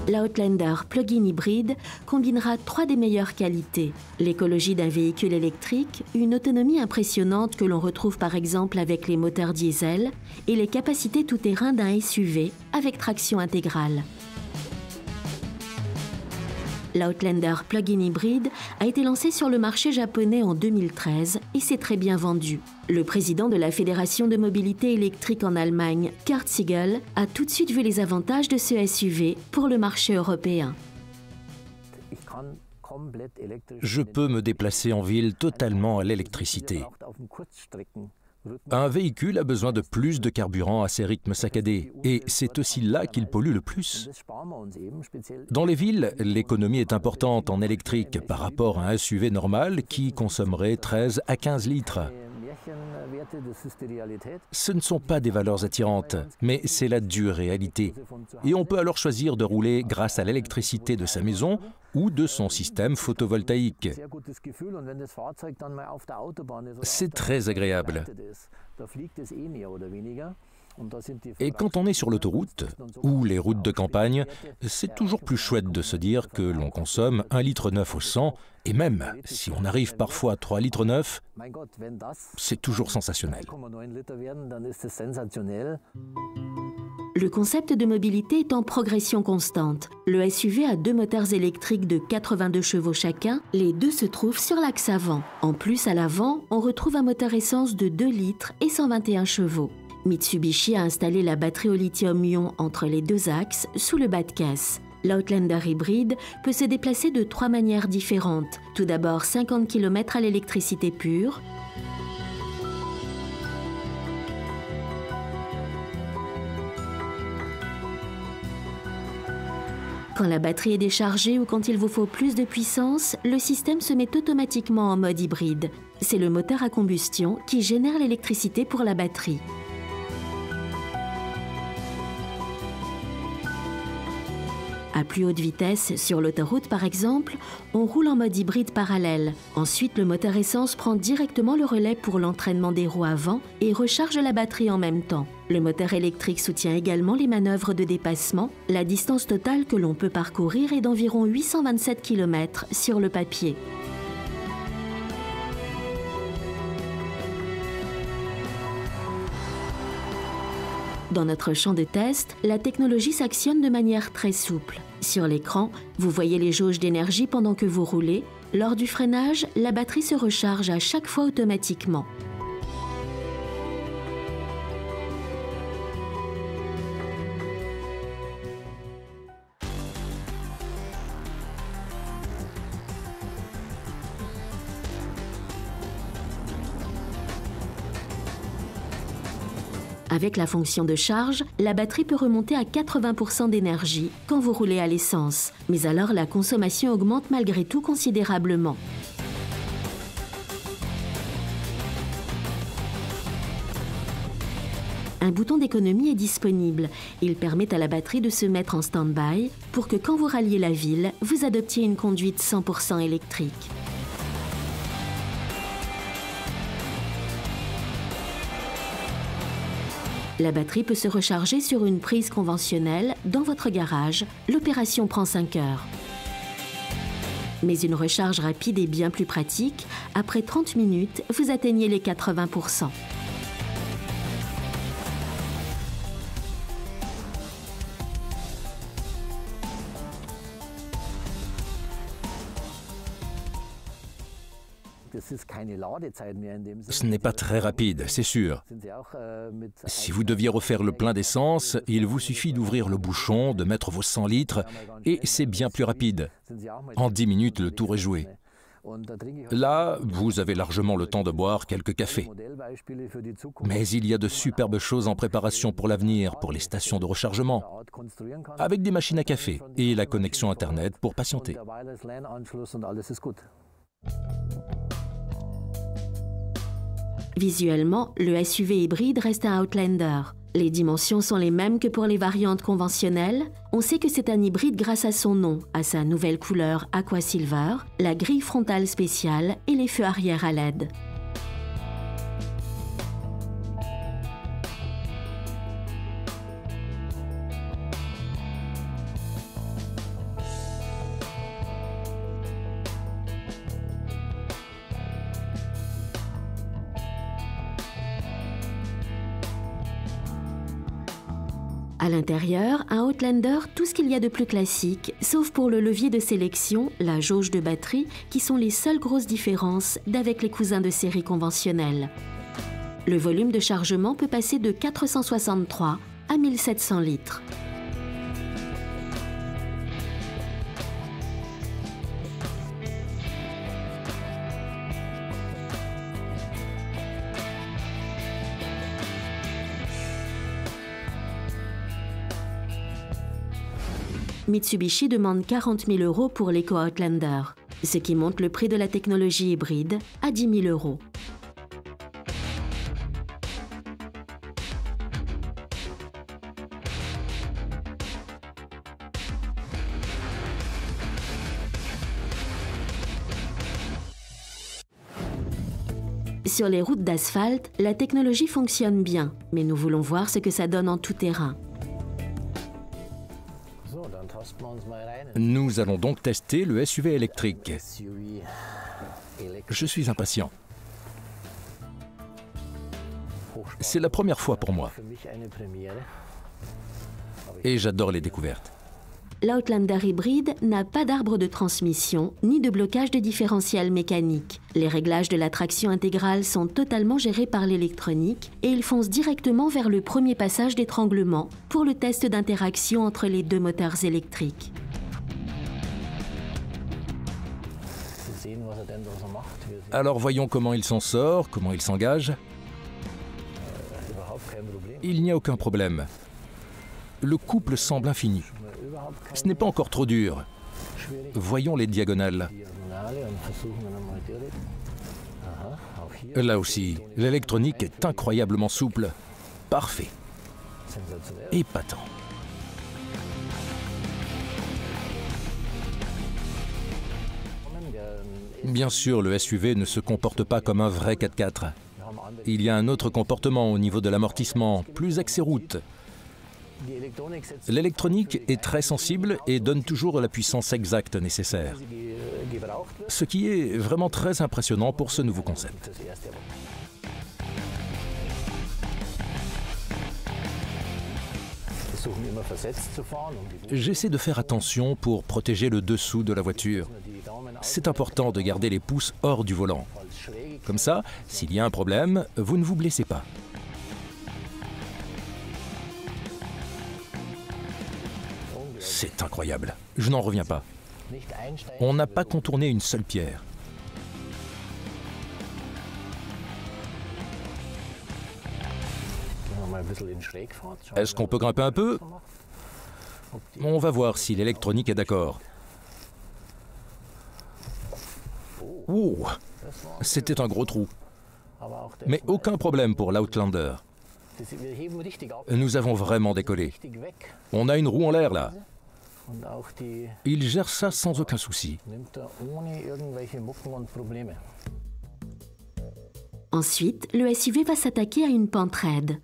l'Outlander plug-in hybride combinera 3 des meilleures qualités. L'écologie d'un véhicule électrique, une autonomie impressionnante que l'on retrouve par exemple avec les moteurs diesel et les capacités tout-terrain d'un SUV avec traction intégrale. L'Outlander plug-in hybride a été lancé sur le marché japonais en 2013 et s'est très bien vendu. Le président de la Fédération de mobilité électrique en Allemagne, Kurt Siegel, a tout de suite vu les avantages de ce SUV pour le marché européen. Je peux me déplacer en ville totalement à l'électricité. Un véhicule a besoin de plus de carburant à ses rythmes saccadés, et c'est aussi là qu'il pollue le plus. Dans les villes, l'économie est importante en électrique par rapport à un SUV normal qui consommerait 13 à 15 litres. Ce ne sont pas des valeurs attirantes, mais c'est la dure réalité. Et on peut alors choisir de rouler grâce à l'électricité de sa maison ou de son système photovoltaïque. C'est très agréable. Et quand on est sur l'autoroute ou les routes de campagne, c'est toujours plus chouette de se dire que l'on consomme 1,9 litre au 100, et même si on arrive parfois à 3,9 litres, c'est toujours sensationnel. Le concept de mobilité est en progression constante. Le SUV a 2 moteurs électriques de 82 chevaux chacun. Les deux se trouvent sur l'axe avant. En plus, à l'avant, on retrouve un moteur essence de 2 litres et 121 chevaux. Mitsubishi a installé la batterie au lithium-ion entre les 2 axes sous le bas de caisse. L'Outlander hybride peut se déplacer de 3 manières différentes. Tout d'abord 50 km à l'électricité pure, quand la batterie est déchargée ou quand il vous faut plus de puissance, le système se met automatiquement en mode hybride. C'est le moteur à combustion qui génère l'électricité pour la batterie. À plus haute vitesse, sur l'autoroute par exemple, on roule en mode hybride parallèle. Ensuite, le moteur essence prend directement le relais pour l'entraînement des roues avant et recharge la batterie en même temps. Le moteur électrique soutient également les manœuvres de dépassement. La distance totale que l'on peut parcourir est d'environ 827 km sur le papier. Dans notre champ de test, la technologie s'actionne de manière très souple. Sur l'écran, vous voyez les jauges d'énergie pendant que vous roulez. Lors du freinage, la batterie se recharge à chaque fois automatiquement. Avec la fonction de charge, la batterie peut remonter à 80% d'énergie quand vous roulez à l'essence. Mais alors la consommation augmente malgré tout considérablement. Un bouton d'économie est disponible. Il permet à la batterie de se mettre en stand-by pour que quand vous ralliez la ville, vous adoptiez une conduite 100% électrique. La batterie peut se recharger sur une prise conventionnelle dans votre garage. L'opération prend 5 heures. Mais une recharge rapide est bien plus pratique. Après 30 minutes, vous atteignez les 80%. Ce n'est pas très rapide, c'est sûr. Si vous deviez refaire le plein d'essence, il vous suffit d'ouvrir le bouchon, de mettre vos 100 litres, et c'est bien plus rapide. En 10 minutes, le tour est joué. Là, vous avez largement le temps de boire quelques cafés. Mais il y a de superbes choses en préparation pour l'avenir, pour les stations de rechargement, avec des machines à café et la connexion Internet pour patienter. Visuellement, le SUV hybride reste un Outlander. Les dimensions sont les mêmes que pour les variantes conventionnelles. On sait que c'est un hybride grâce à son nom, à sa nouvelle couleur Aqua Silver, la grille frontale spéciale et les feux arrière à LED. À l'intérieur, un Outlander, tout ce qu'il y a de plus classique, sauf pour le levier de sélection, la jauge de batterie, qui sont les seules grosses différences d'avec les cousins de série conventionnels. Le volume de chargement peut passer de 463 à 1700 litres. Mitsubishi demande 40 000 € pour l'Eco-Outlander, ce qui monte le prix de la technologie hybride à 10 000 €. Sur les routes d'asphalte, la technologie fonctionne bien, mais nous voulons voir ce que ça donne en tout terrain. Nous allons donc tester le SUV électrique. Je suis impatient. C'est la première fois pour moi. Et j'adore les découvertes. L'Outlander hybride n'a pas d'arbre de transmission ni de blocage de différentiel mécanique. Les réglages de la traction intégrale sont totalement gérés par l'électronique et il fonce directement vers le premier passage d'étranglement pour le test d'interaction entre les deux moteurs électriques. Alors voyons comment il s'en sort, comment il s'engage. Il n'y a aucun problème. Le couple semble infini. Ce n'est pas encore trop dur. Voyons les diagonales. Là aussi, l'électronique est incroyablement souple. Parfait. Épatant. Bien sûr, le SUV ne se comporte pas comme un vrai 4x4. Il y a un autre comportement au niveau de l'amortissement, plus axé route. L'électronique est très sensible et donne toujours la puissance exacte nécessaire. Ce qui est vraiment très impressionnant pour ce nouveau concept. J'essaie de faire attention pour protéger le dessous de la voiture. C'est important de garder les pouces hors du volant. Comme ça, s'il y a un problème, vous ne vous blessez pas. C'est incroyable. Je n'en reviens pas. On n'a pas contourné une seule pierre. Est-ce qu'on peut grimper un peu? On va voir si l'électronique est d'accord. Ouh, c'était un gros trou. Mais aucun problème pour l'Outlander. Nous avons vraiment décollé. On a une roue en l'air là. Il gère ça sans aucun souci. Ensuite, le SUV va s'attaquer à une pente raide.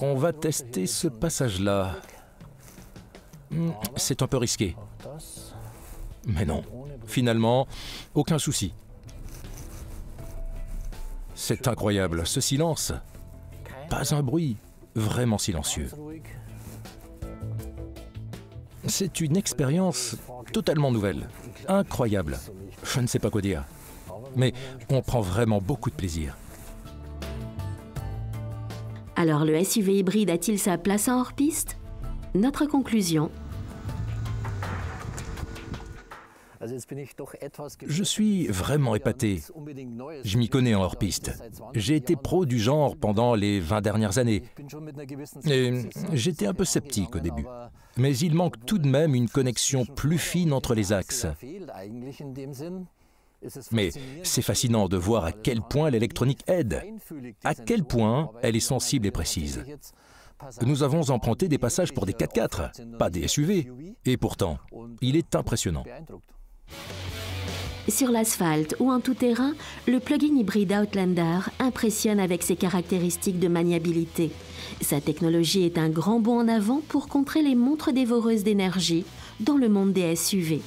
On va tester ce passage-là. C'est un peu risqué. Mais non, finalement, aucun souci. C'est incroyable, ce silence. Pas un bruit, vraiment silencieux. C'est une expérience totalement nouvelle, incroyable. Je ne sais pas quoi dire. Mais on prend vraiment beaucoup de plaisir. Alors le SUV hybride a-t-il sa place en hors-piste? Notre conclusion. Je suis vraiment épaté. Je m'y connais en hors-piste. J'ai été pro du genre pendant les 20 dernières années. Et j'étais un peu sceptique au début. Mais il manque tout de même une connexion plus fine entre les axes. Mais c'est fascinant de voir à quel point l'électronique aide, à quel point elle est sensible et précise. Nous avons emprunté des passages pour des 4x4, pas des SUV. Et pourtant, il est impressionnant. Sur l'asphalte ou en tout-terrain, le plug-in hybride Outlander impressionne avec ses caractéristiques de maniabilité. Sa technologie est un grand bond en avant pour contrer les montres dévoreuses d'énergie dans le monde des SUV.